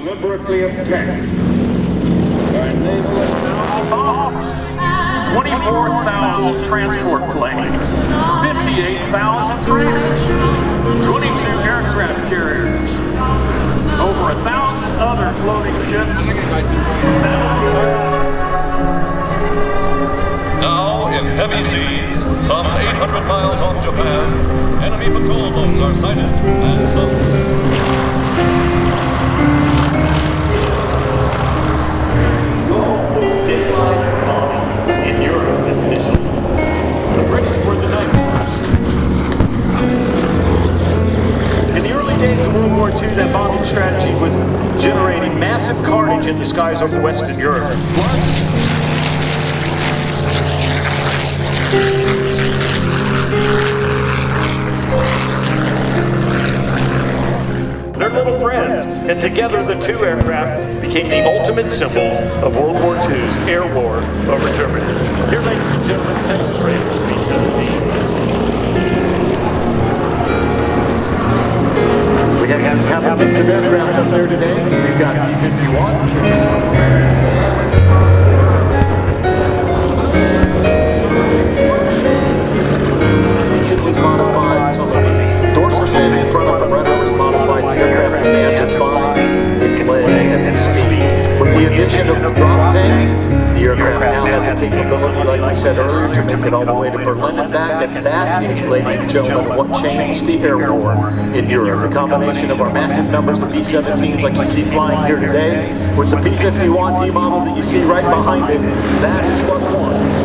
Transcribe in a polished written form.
deliberately attacked by naval bombers. 24,000 transport planes, 58,000 trainers, 22 aircraft carriers, over 1,000 other floating ships. Now, in heavy seas, some 800 miles off Japan, enemy patrol boats are sighted and sunk. In Europe initially. The British were the nightmares. In the early days of World War II, that bombing strategy was generating massive carnage in the skies over Western Europe. They're little friends, and together the two aircraft became the ultimate symbols of World War II's air war over Germany. Here, ladies and gentlemen, Texas Rangers B-17. We have some captains of aircraft up there today. We've got B-51s. Engine was modified, some of the dorsal fin in front of the rudder was modified. The aircraft began to find its legs and its speed. With the addition of the drop tanks, the aircraft now had the capability, like I said earlier, to make it all the way to Berlin and back. And that, ladies and gentlemen, what changed the air war in Europe. The combination of our massive numbers of B-17s like you see flying here today, with the P-51D model that you see right behind it, that is what won